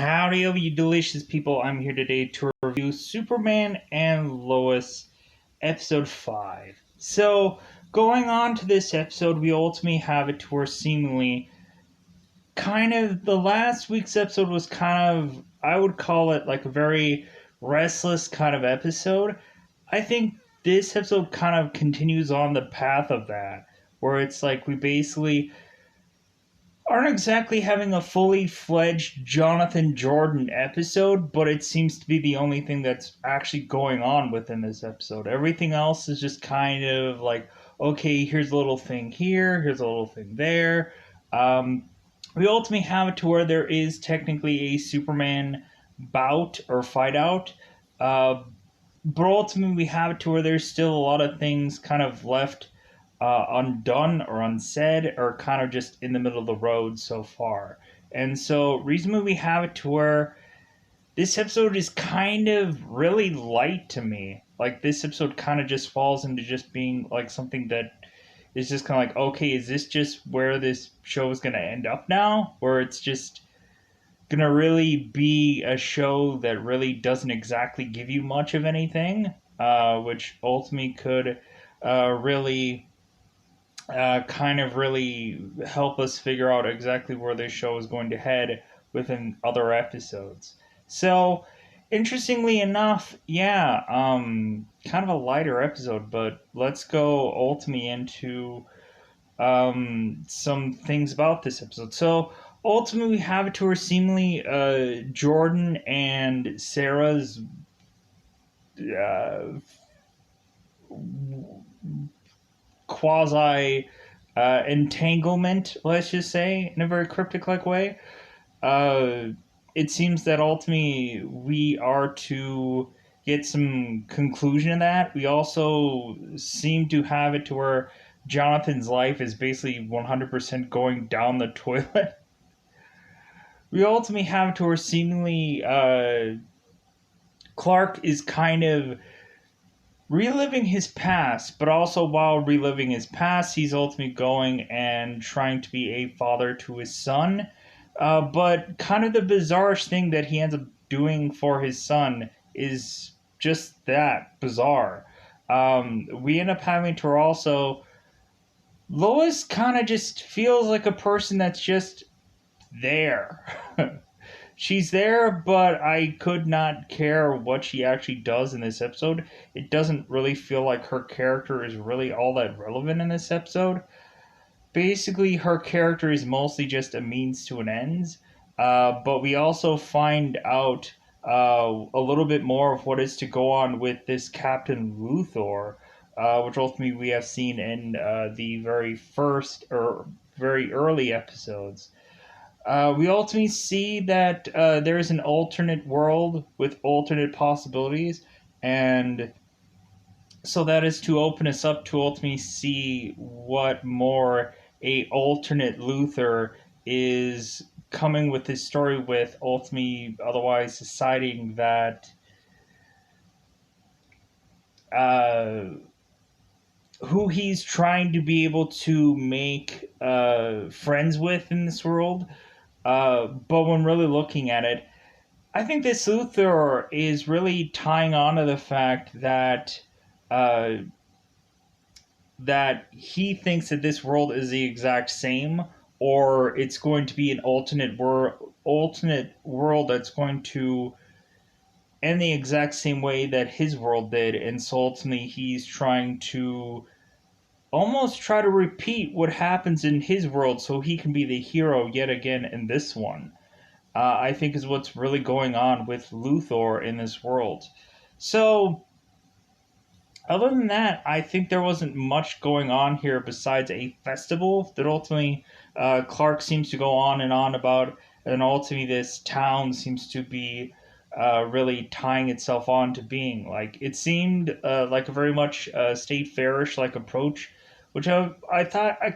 Howdy, you delicious people. I'm here today to review Superman and Lois, episode 5. So, going on to this episode, we ultimately have it to where seemingly the last week's episode was I would call it like a very restless kind of episode. I think this episode kind of continues on the path of that, where it's like we basically aren't exactly having a fully fledged Jonathan Jordan episode, but it seems to be the only thing that's actually going on within this episode. Everything else is just kind of like, okay, here's a little thing here, here's a little thing there. We ultimately have it to where there is technically a Superman bout or fight out. But ultimately, we have it to where there's still a lot of things kind of left undone or unsaid or kind of just in the middle of the road so far. And so, reasonably, we have it to where this episode is kind of really light to me. Like, this episode kind of just falls into just being like something that is just kind of like, okay, is this just where this show is going to end up now? Where it's just going to really be a show that really doesn't exactly give you much of anything, which ultimately could really kind of really help us figure out exactly where this show is going to head within other episodes. So, interestingly enough, yeah, kind of a lighter episode, but let's go ultimately into some things about this episode. So, ultimately, we have it to where seemingly Jordan and Sarah's uh, quasi entanglement, let's just say, in a very cryptic like way. Uh, it seems that ultimately we are to get some conclusion in that. We also seem to have it to where Jonathan's life is basically 100% going down the toilet. We ultimately have it to where seemingly Clark is kind of reliving his past, but also while reliving his past, he's ultimately going and trying to be a father to his son. But kind of the bizarre thing that he ends up doing for his son is just that bizarre. We end up having to also. Lois kind of just feels like a person that's just there. She's there, but I could not care what she actually does in this episode. It doesn't really feel like her character is really all that relevant in this episode. Basically, her character is mostly just a means to an end. But we also find out a little bit more of what is to go on with this Captain Luthor, which ultimately we have seen in the very first or very early episodes. We ultimately see that there is an alternate world with alternate possibilities, and so that is to open us up to ultimately see what more a alternate Luther is coming with his story with, ultimately otherwise deciding that uh, who he's trying to be able to make friends with in this world. But when really looking at it, I think this Luthor is really tying on to the fact uh, that he thinks that this world is the exact same, or it's going to be an alternate world that's going to end the exact same way that his world did, and so ultimately he's trying to almost try to repeat what happens in his world so he can be the hero yet again in this one. I think is what's really going on with Luthor in this world. So, other than that, I think there wasn't much going on here besides a festival that ultimately Clark seems to go on and on about, and ultimately this town seems to be really tying itself on to being. Like, it seemed like a very much state fairish like approach, which I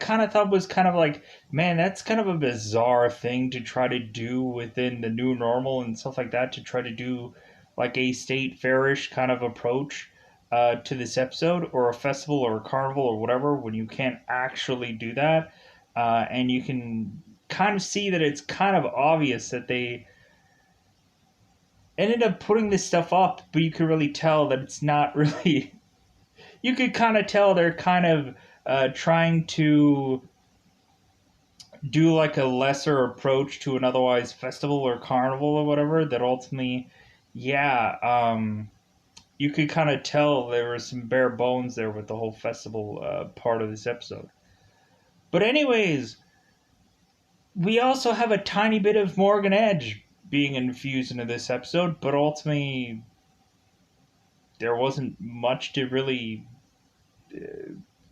kind of thought was kind of like, man, that's kind of a bizarre thing to try to do within the new normal and stuff like that, to try to do like a state fairish kind of approach to this episode, or a festival or a carnival or whatever, when you can't actually do that. And you can kind of see that it's kind of obvious that they ended up putting this stuff up, but you could really tell that it's not really. You could kind of tell they're kind of trying to do like a lesser approach to an otherwise festival or carnival or whatever. That ultimately, yeah, you could kind of tell there was some bare bones there with the whole festival part of this episode. But anyways, we also have a tiny bit of Morgan Edge being infused into this episode, but ultimately there wasn't much to really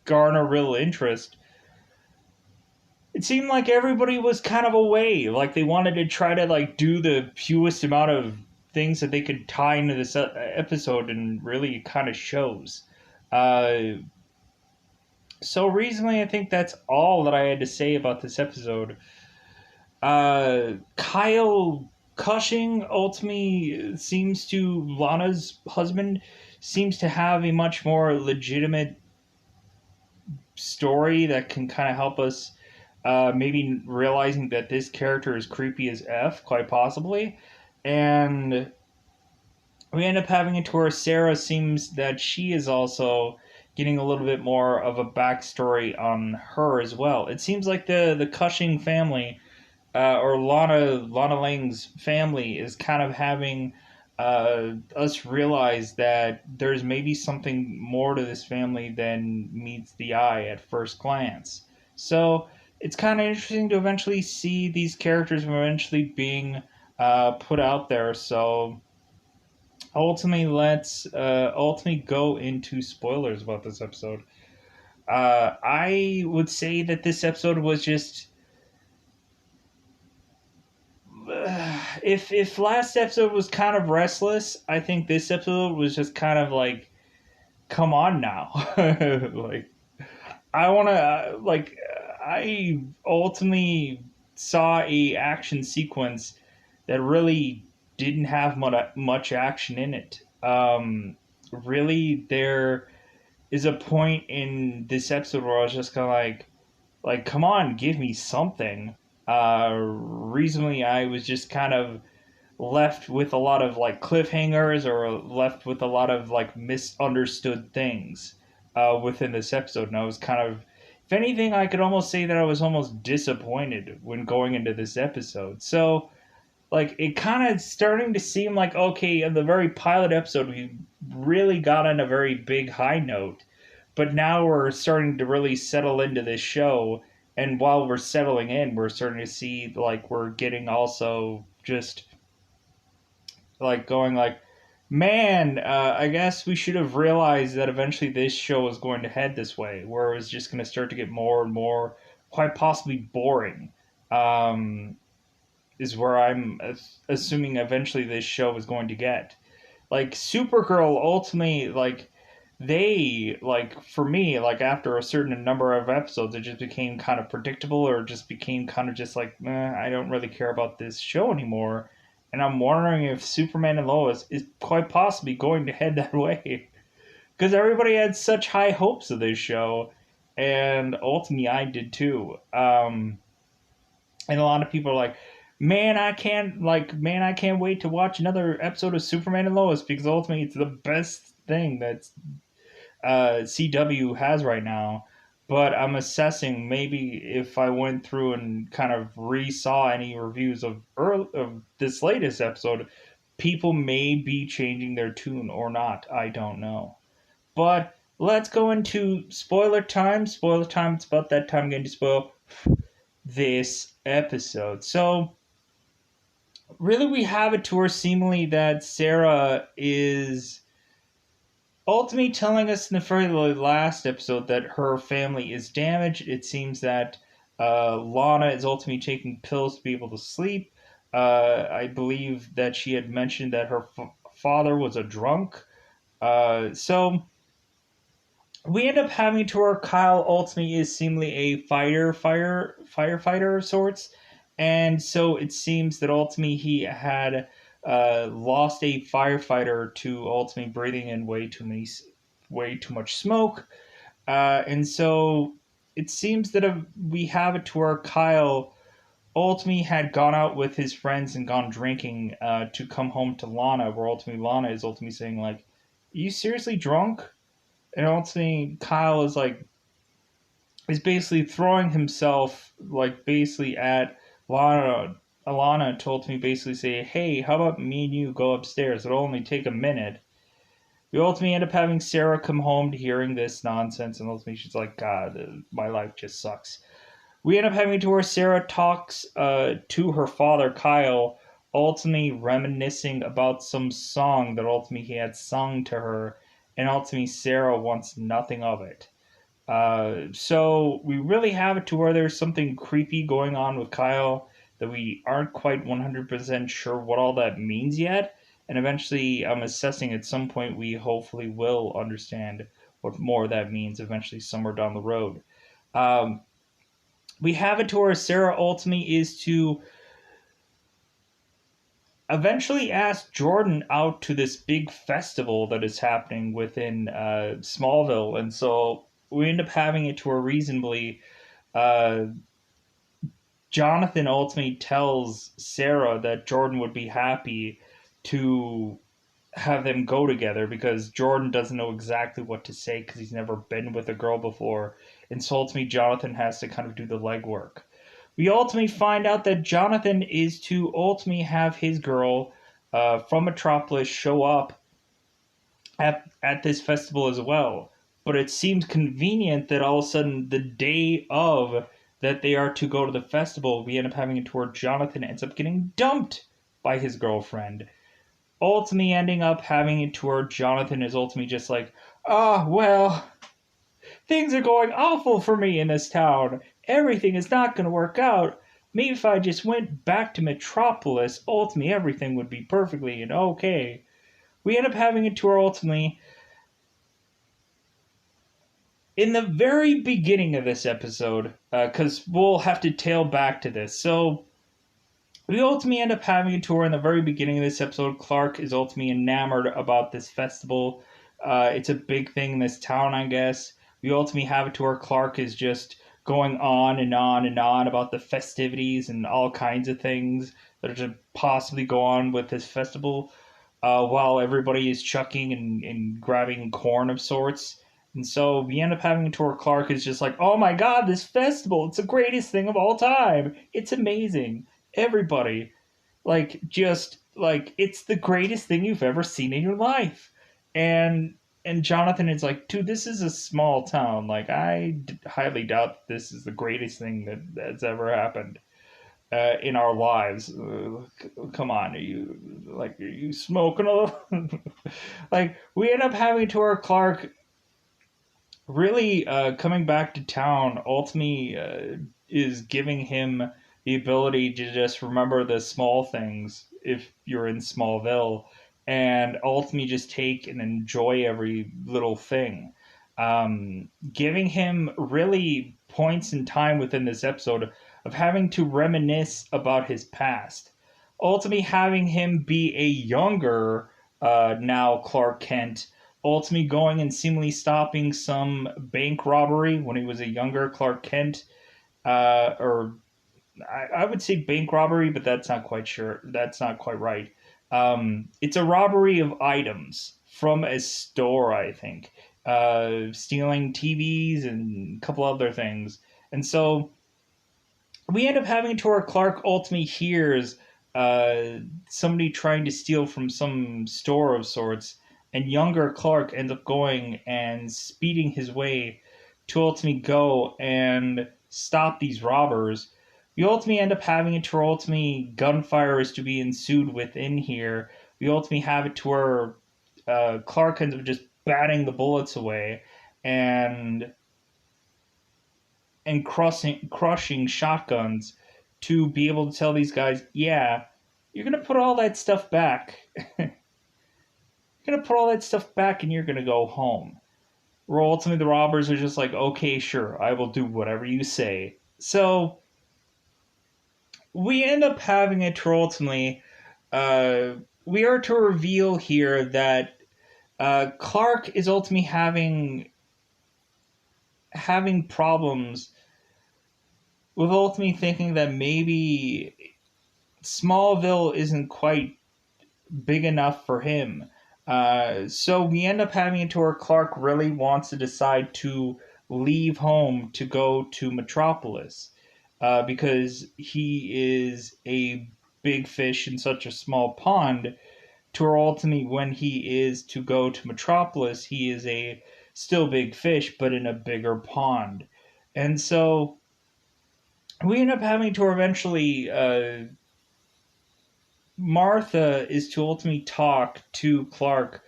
garner real interest. It seemed like everybody was kind of away, like they wanted to try to like do the fewest amount of things that they could tie into this episode, and really kind of shows. Uh, so reasonably, I think that's all that I had to say about this episode. Kyle Cushing ultimately seems to Lana's husband seems to have a much more legitimate story that can kind of help us maybe realizing that this character is creepy as F, quite possibly. And we end up having it to where Sarah seems that she is also getting a little bit more of a backstory on her as well. It seems like the Cushing family, or Lana Lang's family, is kind of having us realize that there's maybe something more to this family than meets the eye at first glance. So it's kind of interesting to eventually see these characters eventually being put out there. So ultimately, let's ultimately go into spoilers about this episode. I would say that this episode was just if last episode was kind of restless, I think this episode was just kind of like, come on now, like I want to I ultimately saw a action sequence that really didn't have much action in it. Really, there is a point in this episode where I was just kind of like, come on, give me something. Reasonably, I was just kind of left with a lot of like cliffhangers, or left with a lot of like misunderstood things within this episode. And I was kind of, if anything, I could almost say that I was almost disappointed when going into this episode. So, like, it kind of starting to seem like, okay, in the very pilot episode, we really got on a very big high note, but now we're starting to really settle into this show. And while we're settling in, we're starting to see like we're getting also just like going like, man, I guess we should have realized that eventually this show was going to head this way, where it was just going to start to get more and more, quite possibly boring. Is where I'm assuming eventually this show is going to get. Like Supergirl, ultimately, like they like for me, like after a certain number of episodes, it just became kind of predictable, or just became kind of just like, I don't really care about this show anymore. And I'm wondering if Superman and Lois is quite possibly going to head that way, because everybody had such high hopes of this show, and ultimately I did too. And a lot of people are like, man, I can't wait to watch another episode of Superman and Lois, because ultimately it's the best thing that CW has right now. But I'm assessing maybe if I went through and kind of re-saw any reviews of this latest episode, people may be changing their tune or not. I don't know. But let's go into spoiler time. Spoiler time. It's about that time again to spoil this episode. So really, we have it to where seemingly that Sarah is ultimately telling us in the very last episode that her family is damaged. It seems that Lana is ultimately taking pills to be able to sleep. I believe that she had mentioned that her father was a drunk. So we end up having to where Kyle ultimately is seemingly a firefighter of sorts, and so it seems that ultimately he had lost a firefighter to ultimately breathing in way too much smoke, and so it seems that we have it to where Kyle ultimately had gone out with his friends and gone drinking to come home to Lana, where ultimately Lana is ultimately saying like, "Are you seriously drunk?" And ultimately Kyle is basically throwing himself like basically at Lana. Alana told me basically say, "Hey, how about me and you go upstairs? It'll only take a minute." We ultimately end up having Sarah come home to hearing this nonsense, and ultimately she's like, "God, my life just sucks." We end up having to where Sarah talks to her father, Kyle, ultimately reminiscing about some song that ultimately he had sung to her, and ultimately Sarah wants nothing of it. So we really have it to where there's something creepy going on with Kyle that we aren't quite 100% sure what all that means yet. And eventually, I'm assessing at some point we hopefully will understand what more that means eventually somewhere down the road. Um, we have it to where Sarah ultimately is to eventually ask Jordan out to this big festival that is happening within Smallville. And so we end up having it to where reasonably uh, Jonathan ultimately tells Sarah that Jordan would be happy to have them go together because Jordan doesn't know exactly what to say because he's never been with a girl before. And so ultimately, Jonathan has to kind of do the legwork. We ultimately find out that Jonathan is to ultimately have his girl from Metropolis show up at this festival as well. But it seems convenient that all of a sudden, the day of that they are to go to the festival, we end up having it to where Jonathan ends up getting dumped by his girlfriend. Ultimately, ending up having it to where Jonathan is ultimately just like, "Ah, well, things are going awful for me in this town. Everything is not going to work out. Maybe if I just went back to Metropolis, ultimately everything would be perfectly and okay." We end up having it to where ultimately in the very beginning of this episode, because we'll have to tail back to this. So we ultimately end up having a tour in the very beginning of this episode. Clark is ultimately enamored about this festival. It's a big thing in this town, I guess. We ultimately have a tour. Clark is just going on and on and on about the festivities and all kinds of things that are to possibly go on with this festival while everybody is chucking and grabbing corn of sorts. And so we end up having a tour. Clark is just like, "Oh my god, this festival, it's the greatest thing of all time. It's amazing. Everybody, like, just, like, it's the greatest thing you've ever seen in your life." And Jonathan is like, "Dude, this is a small town. Like, highly doubt this is the greatest thing that's ever happened in our lives. Come on, are you smoking a little?" Like, we end up having to our Clark really coming back to town. Ultimately, is giving him the ability to just remember the small things if you're in Smallville, and ultimately just take and enjoy every little thing. Giving him really points in time within this episode of having to reminisce about his past. Ultimately, having him be a younger now Clark Kent, ultimately going and seemingly stopping some bank robbery when he was a younger Clark Kent, or I would say bank robbery, but that's not quite sure. That's not quite right. It's a robbery of items from a store, I think, stealing TVs and a couple other things. And so we end up having to where Clark ultimately hears somebody trying to steal from some store of sorts, and younger Clark ends up going and speeding his way to ultimately go and stop these robbers. We ultimately end up having it to where ultimately gunfire is to be ensued within here. We ultimately have it to where Clark ends up just batting the bullets away and crushing shotguns to be able to tell these guys, "Yeah, you're gonna put all that stuff back. You're gonna put all that stuff back, and you're gonna go home." Where ultimately the robbers are just like, "Okay, sure, I will do whatever you say." So we end up having it to ultimately, uh, we are to reveal here that Clark is ultimately having problems with ultimately thinking that maybe Smallville isn't quite big enough for him. So we end up having it to where Clark really wants to decide to leave home to go to Metropolis because he is a big fish in such a small pond. To where ultimately, when he is to go to Metropolis, he is a still big fish, but in a bigger pond. And so we end up having to eventually Martha is to ultimately talk to Clark,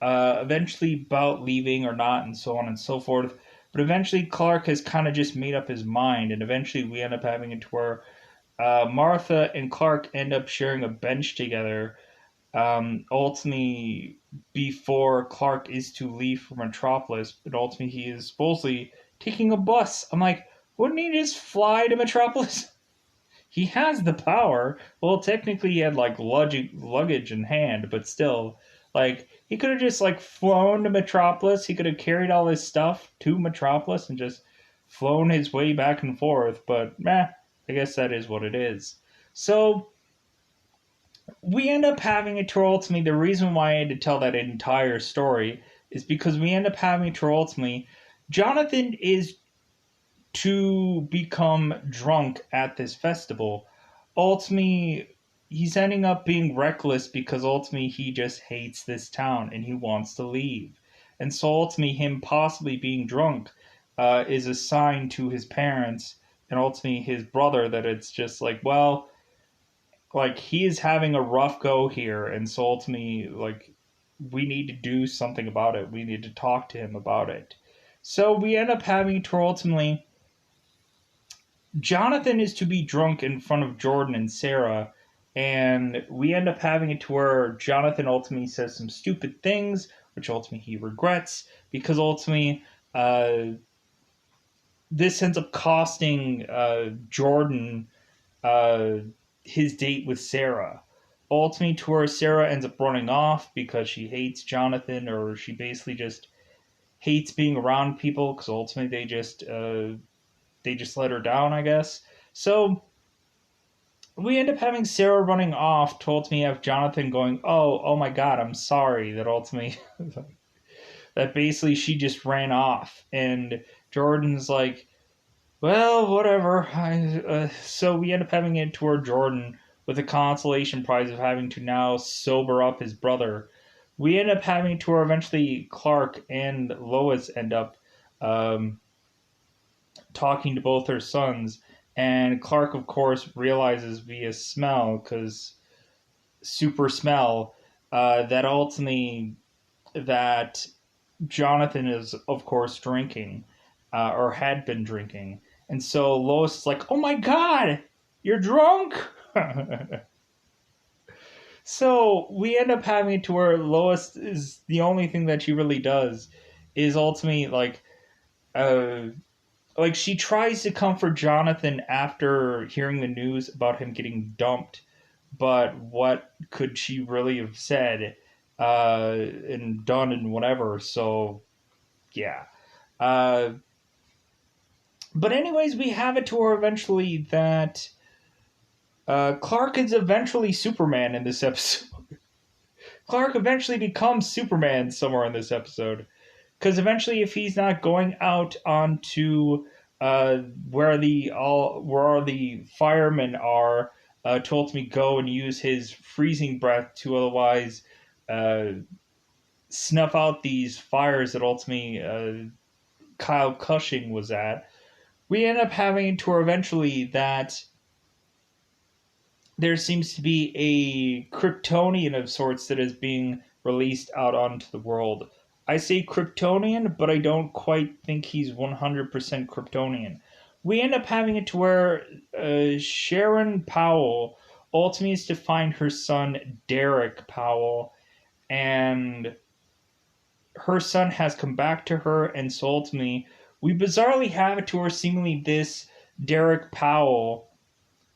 eventually about leaving or not, and so on and so forth. But eventually, Clark has kind of just made up his mind, and eventually, we end up having it to where Martha and Clark end up sharing a bench together. Ultimately, before Clark is to leave for Metropolis, but ultimately he is supposedly taking a bus. I'm like, wouldn't he just fly to Metropolis? He has the power. Well, technically, he had like luggage in hand, but still, like he could have just like flown to Metropolis. He could have carried all his stuff to Metropolis and just flown his way back and forth. But meh, I guess that is what it is. So we end up having a to ultimately the reason why I had to tell that entire story is because we end up having to ultimately Jonathan is to become drunk at this festival. Ultimately, he's ending up being reckless because ultimately he just hates this town and he wants to leave. And so ultimately, him possibly being drunk is a sign to his parents and ultimately his brother that it's just like, well, like he is having a rough go here. And so ultimately, like, we need to do something about it. We need to talk to him about it. So we end up having to ultimately Jonathan is to be drunk in front of Jordan and Sarah, and we end up having it to where Jonathan ultimately says some stupid things, which ultimately he regrets because ultimately this ends up costing Jordan uh, his date with Sarah. Ultimately, to where Sarah ends up running off because she hates Jonathan, or she basically just hates being around people because ultimately they just let her down, I guess. So we end up having Sarah running off to ultimately have Jonathan going, oh my God, I'm sorry. That ultimately, that basically she just ran off. And Jordan's like, well, whatever. So we end up having it toward Jordan with a consolation prize of having to now sober up his brother. We end up having to where eventually Clark and Lois end up um, talking to both her sons. And Clark, of course, realizes via smell, because super smell, that ultimately that Jonathan is, of course, drinking, or had been drinking. And so Lois is like, oh my God, you're drunk? So we end up having it to where Lois is the only thing that she really does is ultimately uh, like she tries to comfort Jonathan after hearing the news about him getting dumped, but what could she really have said and done and whatever? So yeah. Uh, but anyways, we have it to her eventually that Clark is eventually Superman in this episode. Clark eventually becomes Superman somewhere in this episode. Because eventually, if he's not going out onto where all the firemen are, to ultimately go and use his freezing breath to otherwise uh, snuff out these fires that ultimately Kyle Cushing was at, we end up having to eventually that there seems to be a Kryptonian of sorts that is being released out onto the world. I say Kryptonian, but I don't quite think he's 100% Kryptonian. We end up having it to where Sharon Powell ultimately is to find her son Derek Powell, and her son has come back to her, and so ultimately we bizarrely have it to where seemingly this Derek Powell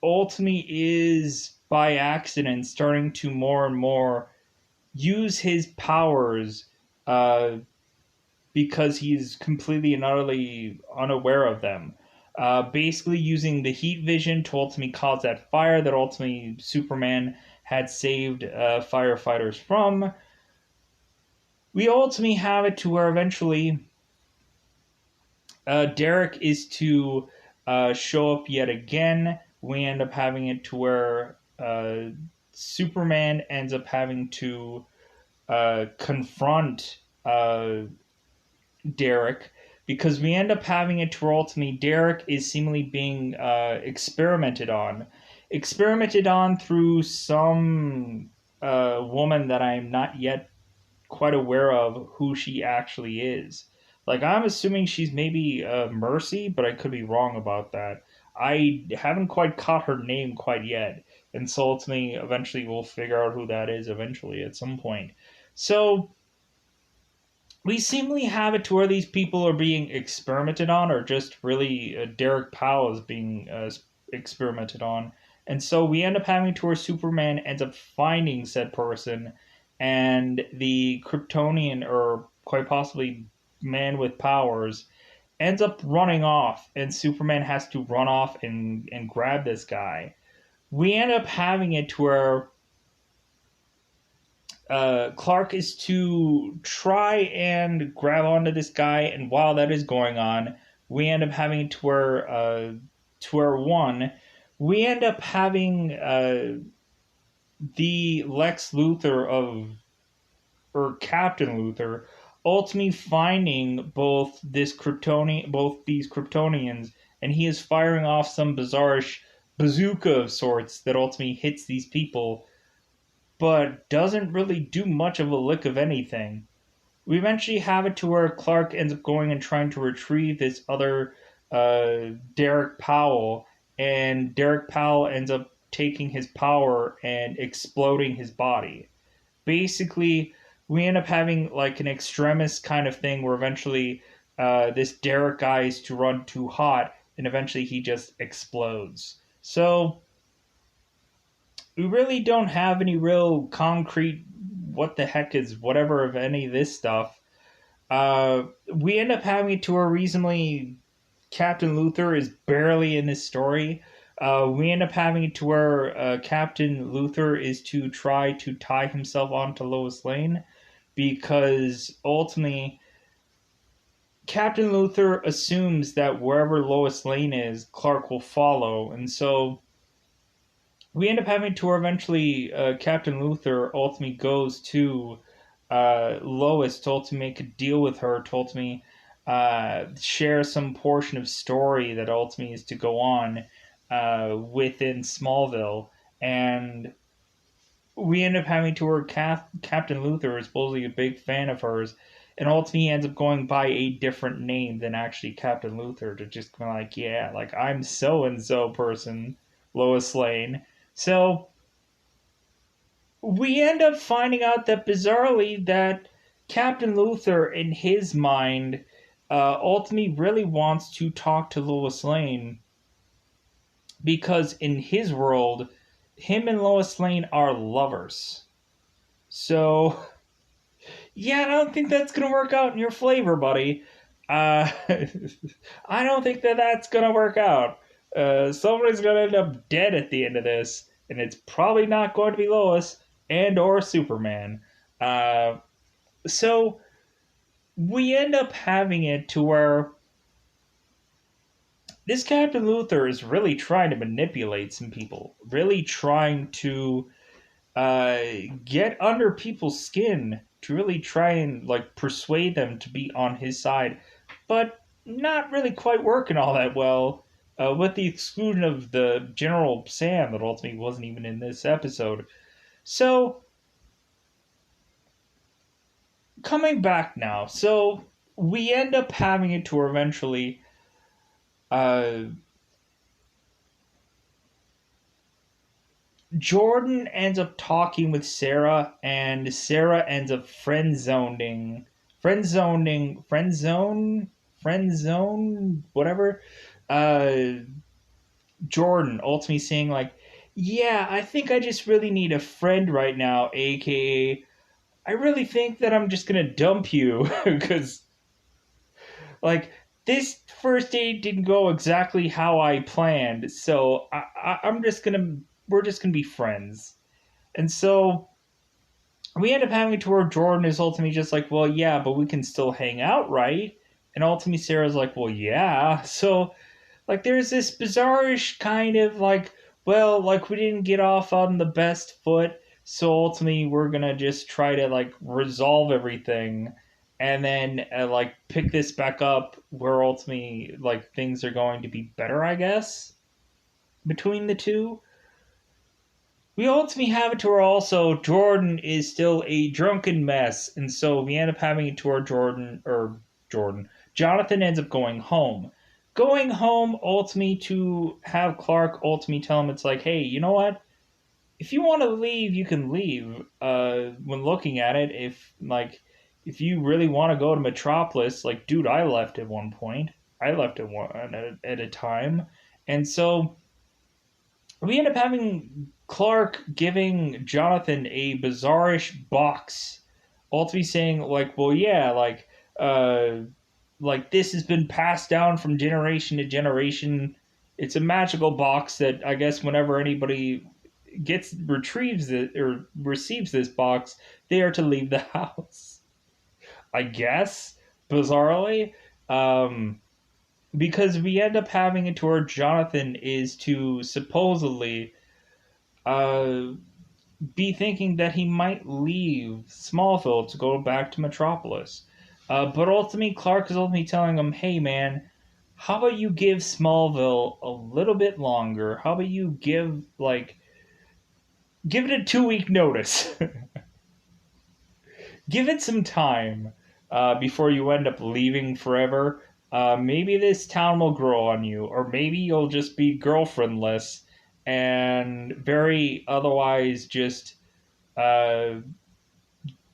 ultimately is by accident starting to more and more use his powers uh, because he's completely and utterly unaware of them. basically using the heat vision to ultimately cause that fire that ultimately Superman had saved firefighters from. We ultimately have it to where eventually Derek is to show up yet again. We end up having it to where Superman ends up having to confront Derek, because we end up having it to where ultimately Derek is seemingly being experimented on through some woman that I'm not yet quite aware of who she actually is. Like, I'm assuming she's maybe Mercy, but I could be wrong about that. I haven't quite caught her name quite yet, and so ultimately, eventually, we'll figure out who that is eventually at some point. So we seemingly have it to where these people are being experimented on, or just really Derek Powell is being experimented on. And so we end up having to where Superman ends up finding said person, and the Kryptonian, or quite possibly man with powers, ends up running off, and Superman has to run off and grab this guy. We end up having it to where Clark is to try and grab onto this guy, and while that is going on, we end up having to where one, we end up having the Lex Luthor of, or Captain Luthor, ultimately finding both these Kryptonians, and he is firing off some bizarrish bazooka of sorts that ultimately hits these people, but doesn't really do much of a lick of anything. We eventually have it to where Clark ends up going and trying to retrieve this other Derek Powell, and Derek Powell ends up taking his power and exploding his body. Basically, we end up having like an extremis kind of thing where eventually this Derek guy is to run too hot, and eventually he just explodes. So we really don't have any real concrete what the heck is whatever of any of this stuff. We end up having it to where reasonably Captain Luthor is barely in this story. We end up having it to where Captain Luthor is to try to tie himself onto Lois Lane, because ultimately Captain Luthor assumes that wherever Lois Lane is, Clark will follow, and so we end up having to where eventually Captain Luthor ultimately goes to Lois to ultimately make a deal with her, to ultimately share some portion of story that ultimately is to go on within Smallville. And we end up having to where Captain Luthor is supposedly a big fan of hers, and ultimately ends up going by a different name than actually Captain Luthor, to just be like, yeah, like, I'm so and so person, Lois Lane. So we end up finding out that bizarrely that Captain Luthor, in his mind, ultimately really wants to talk to Lois Lane, because in his world, him and Lois Lane are lovers. So yeah, I don't think that's gonna work out in your flavor, buddy. Uh, I don't think that that's gonna work out. Somebody's gonna end up dead at the end of this, and it's probably not going to be Lois and or Superman. Uh, so we end up having it to where this Captain Luthor is really trying to manipulate some people, really trying to uh, get under people's skin, to really try and like persuade them to be on his side, but not really quite working all that well. With the exclusion of the General Sam, that ultimately wasn't even in this episode. So coming back now, so we end up having it to eventually. Uh, Jordan ends up talking with Sarah, and Sarah ends up friend zone, whatever. Uh, Jordan ultimately saying like, "Yeah, I think I just really need a friend right now, aka I really think that I'm just gonna dump you," because like this first date didn't go exactly how I planned, so I'm just gonna we're just gonna be friends. And so we end up having to where Jordan is ultimately just like, well, yeah, but we can still hang out, right? And ultimately Sarah's like, well, yeah. So like there's this bizarrish kind of like, well, like we didn't get off on the best foot, so ultimately we're gonna just try to like resolve everything and then like pick this back up where ultimately like things are going to be better, I guess, between the two. We ultimately have it to where also Jordan is still a drunken mess, and so we end up having it to where Jordan. Jonathan ends up going home. Going home ultimately to have Clark ultimately tell him it's like, hey, you know what? If you want to leave, you can leave. When looking at it, if you really want to go to Metropolis, like dude, I left at one point. I left at a time, and so we end up having Clark giving Jonathan a bizarrish box, ultimately saying like, "Well, yeah, uh, like this has been passed down from generation to generation. It's a magical box that I guess whenever anybody retrieves it or receives this box, they are to leave the house. I guess bizarrely." Um, because we end up having it to where Jonathan is to supposedly uh, be thinking that he might leave Smallville to go back to Metropolis. But ultimately, Clark is ultimately telling him, hey man, how about you give Smallville a little bit longer? How about you give it a 2 week notice? Give it some time before you end up leaving forever. Maybe this town will grow on you, or maybe you'll just be girlfriendless and very otherwise just uh,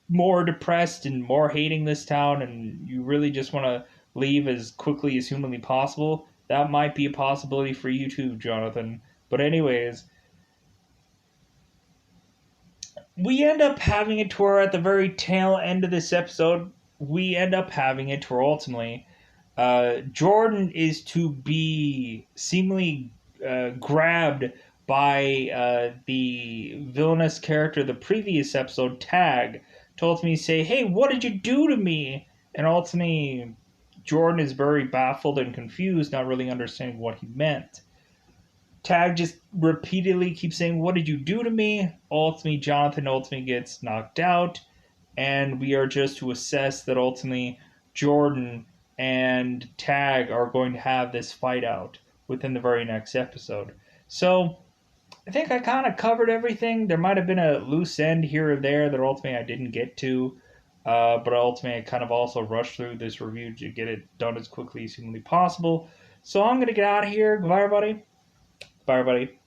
more depressed and more hating this town, and you really just want to leave as quickly as humanly possible. That might be a possibility for you too, Jonathan. But, anyways, we end up having a tour at the very tail end of this episode. We end up having a tour ultimately. Jordan is to be seemingly grabbed by the villainous character the previous episode, Tag, to ultimately say, hey, what did you do to me? And ultimately, Jordan is very baffled and confused, not really understanding what he meant. Tag just repeatedly keeps saying, what did you do to me? Ultimately, Jonathan ultimately gets knocked out, and we are just to assess that ultimately Jordan and Tag are going to have this fight out within the very next episode. So I think I kind of covered everything. There might have been a loose end here or there that ultimately I didn't get to, but ultimately I kind of also rushed through this review to get it done as quickly as humanly possible. So I'm going to get out of here. Goodbye, everybody. Bye, everybody.